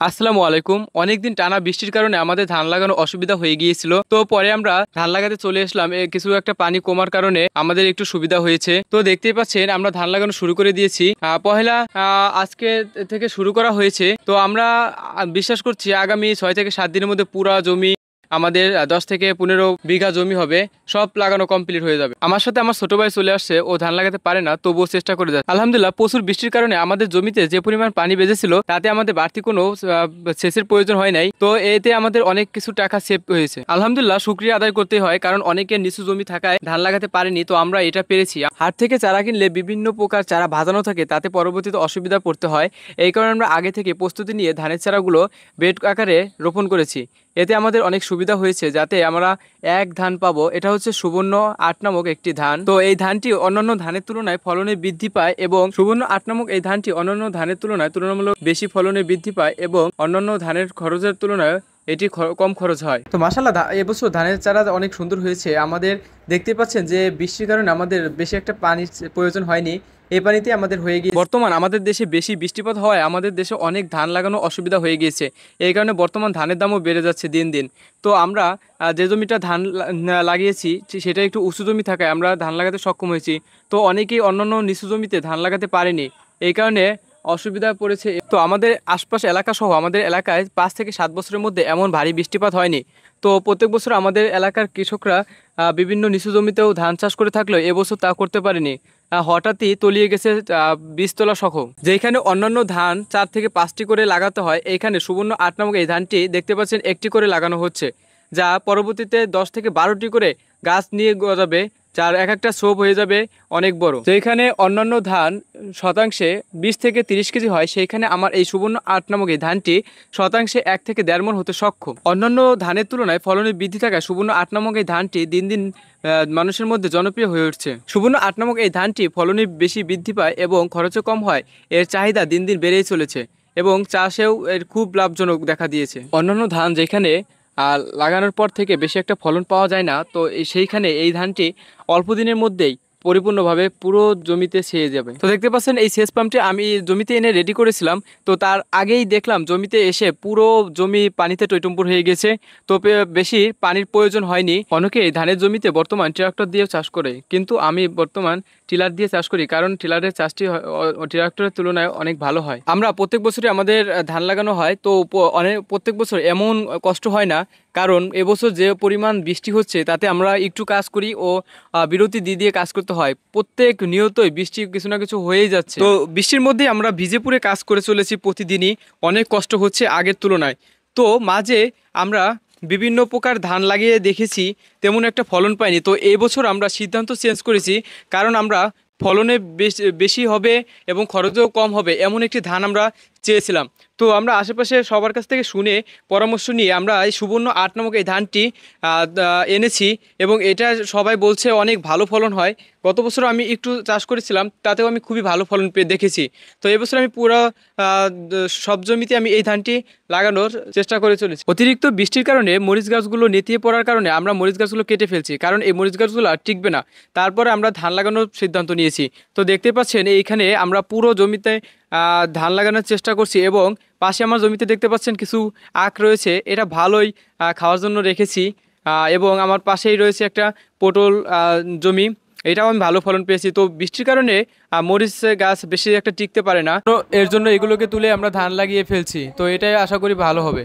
আসসালামু আলাইকুম। অনেকদিন টানা বৃষ্টির কারণে আমাদের ধান লাগানো অসুবিধা হয়ে গিয়েছিল। তো পরে আমরা ধান লাগাতে চলে আসলাম। কিছু একটা পানি কমার কারণে আমাদের একটু সুবিধা হয়েছে। তো দেখতেই পাচ্ছেন আমরা ধান লাগানো শুরু করে দিয়েছি। পহেলা আজকে থেকে শুরু করা হয়েছে। তো আমরা বিশ্বাস করছি আগামী 6 থেকে 7 দিনের মধ্যে পুরা জমি আমাদের 10 থেকে 15 বিঘা জমি হবে, সব লাগানো কমপ্লিট হয়ে যাবে। আমার সাথে আমার ছোট ভাই চলে আসছে, ও ধান লাগাতে পারে না, তবুও চেষ্টা করে যাচ্ছে। আলহামদুলিল্লাহ, প্রচুর বৃষ্টির কারণে আমাদের জমিতে যে পরিমাণ পানি বেঁধেছিল তাতে আমাদের বাড়তি কোনো সেচের প্রয়োজন হয় নাই। তো এতে আমাদের অনেক কিছু টাকা সেভ হয়েছে। আলহামদুলিল্লাহ, শুকরিয়া আদায় করতে হয়, কারণ অনেকের নিচু জমি থাকায় ধান লাগাতে পারেনি, তো আমরা এটা পেরেছি। হাট থেকে চারা কিনলে বিভিন্ন প্রকার চারা ভাজানো থাকে, তাতে পরবর্তীতে অসুবিধা পড়তে হয়। এই কারণে আমরা আগে থেকে প্রস্তুতি নিয়ে ধানের চারাগুলো বেড আকারে রোপণ করেছি। এতে আমাদের অনেক সুবিধা হয়েছে, যাতে আমরা এক ধান পাবো। এটা হচ্ছে সুবর্ণ ৮ নামক একটি ধান। তো এই ধানটি অন্যান্য ধানের তুলনায় ফলনে বৃদ্ধি পায়, এবং সুবর্ণ ৮ নামক এই ধানটি অন্যান্য ধানের তুলনায় তুলনামূলক বেশি ফলনে বৃদ্ধি পায়, এবং অন্যান্য ধানের খরচের তুলনায় এটি কম খরচ হয়। তো মাশাআল্লাহ, এবছর ধানের চারা অনেক সুন্দর হয়েছে। আমাদের দেখতে পাচ্ছেন যে বৃষ্টির কারণে আমাদের বেশি একটা পানির প্রয়োজন হয়নি, এই পানিতে আমাদের হয়ে গিয়ে বর্তমান আমাদের দেশে বেশি বৃষ্টিপাত হওয়ায় আমাদের দেশে অনেক ধান লাগানো অসুবিধা হয়ে গিয়েছে। এই কারণে বর্তমান ধানের দামও বেড়ে যাচ্ছে দিন দিন। তো আমরা যে জমিটা ধান লাগিয়েছি সেটা একটু উঁচু জমি থাকায় আমরা ধান লাগাতে সক্ষম হয়েছি। তো অনেকেই অন্যান্য নিচু জমিতে ধান লাগাতে পারেনি, এই কারণে অসুবিধা পড়েছে। তো আমাদের আশপাশ এলাকা সহ আমাদের এলাকায় 5 থেকে 7 বছরের মধ্যে এমন ভারী বৃষ্টিপাত হয়নি। তো প্রত্যেক বছর আমাদের এলাকার কৃষকরা বিভিন্ন নিচু জমিতেও ধান চাষ করে থাকলেও এবছর তা করতে পারেনি। হঠাৎই তলিয়ে গেছে বীজতলা সহ। যেখানে অন্যান্য ধান 4 থেকে 5টি করে লাগাতে হয়, এইখানে সুবর্ণ ৮ নামক এই ধানটি দেখতে পাচ্ছেন একটি করে লাগানো হচ্ছে, যা পরবর্তীতে 10 থেকে 12টি করে গাছ নিয়ে গজাবে, যার এক একটা ছোপ হয়ে যাবে অনেক বড়। যেখানে অন্যান্য ধান শতাংশে 20 থেকে 30 কেজি হয়, সেইখানে আমার এই সুবর্ণ ৮ নামক এই ধানটি শতাংশে 1 থেকে 1.5 মণ হতে সক্ষম। অন্যান্য ধানের তুলনায় ফলনের বৃদ্ধি থাকায় সুবর্ণ ৮ নামক এই ধানটি দিন দিন মানুষের মধ্যে জনপ্রিয় হয়ে উঠছে। সুবর্ণ ৮ নামক এই ধানটি ফলনে বেশি বৃদ্ধি পায় এবং খরচও কম হয়। এর চাহিদা দিন দিন বেড়েই চলেছে, এবং চাষেও এর খুব লাভজনক দেখা দিয়েছে। অন্যান্য ধান যেখানে লাগানোর পর থেকে বেশি একটা ফলন পাওয়া যায় না, তো সেইখানে এই ধানটি অল্প দিনের মধ্যেই পরিপূর্ণভাবে পুরো জমিতে ছেয়ে যাবে। তো দেখতে পাচ্ছেন এই সেচ পাম্পটি আমি জমিতে এনে রেডি করেছিলাম। তো তার আগেই দেখলাম জমিতে এসে পুরো জমি পানিতে টইটুম্বুর হয়ে গেছে। তো বেশি পানির প্রয়োজন হয়নি। অনেকে এই ধানের জমিতে বর্তমান ট্রাক্টর দিয়ে চাষ করে, কিন্তু আমি বর্তমান টিলার দিয়ে চাষ করি, কারণ টিলারের চাষটি ট্রাক্টরের তুলনায় অনেক ভালো হয়। আমরা প্রত্যেক বছরই আমাদের ধান লাগানো হয়, তো প্রত্যেক বছর এমন কষ্ট হয় না, কারণ এবছর যে পরিমাণ বৃষ্টি হচ্ছে তাতে আমরা একটু কাজ করি ও বিরতি দিয়ে দিয়ে কাজ করতে হয়। প্রত্যেক নিয়তই বৃষ্টি কিছু না কিছু হয়েই যাচ্ছে। তো বৃষ্টির মধ্যে আমরা ভিজে পুড়ে কাজ করে চলেছি প্রতিদিনই। অনেক কষ্ট হচ্ছে আগের তুলনায়। তো মাঝে আমরা বিভিন্ন প্রকার ধান লাগিয়ে দেখেছি, তেমন একটা ফলন পাইনি। তো এই বছর আমরা সিদ্ধান্ত চেঞ্জ করেছি, কারণ আমরা ফলনে বেশি হবে এবং খরচও কম হবে এমন একটি ধান আমরা চেয়েছিলাম। তো আমরা আশেপাশে সবার কাছ থেকে শুনে পরামর্শ নিয়ে আমরা এই সুবর্ণ ৮ নামক এই ধানটি এনেছি, এবং এটা সবাই বলছে অনেক ভালো ফলন হয়। গত বছর আমি একটু চাষ করেছিলাম, তাতেও আমি খুবই ভালো ফলন পেয়ে দেখেছি। তো এবছর আমি পুরো সব জমিতে আমি এই ধানটি লাগানোর চেষ্টা করে চলেছি। অতিরিক্ত বৃষ্টির কারণে মরিচ গাছগুলো নেতিয়ে পড়ার কারণে আমরা মরিচ গাছগুলো কেটে ফেলছি, কারণ এই মরিচ গাছগুলো আর টিকবে না। তারপরে আমরা ধান লাগানোর সিদ্ধান্ত নিয়েছি। তো দেখতে পাচ্ছেন এইখানে আমরা পুরো জমিতে ধান লাগানোর চেষ্টা করছি, এবং পাশে আমার জমিতে দেখতে পাচ্ছেন কিছু আখ রয়েছে, এটা ভালোই খাওয়ার জন্য রেখেছি। এবং আমার পাশেই রয়েছে একটা পটল জমি, এটাও আমি ভালো ফলন পেয়েছি। তো বৃষ্টির কারণে মরিচ গাছ বেশি একটা টিকতে পারে না, তো এর জন্য এগুলোকে তুলে আমরা ধান লাগিয়ে ফেলছি। তো এটাই আশা করি ভালো হবে।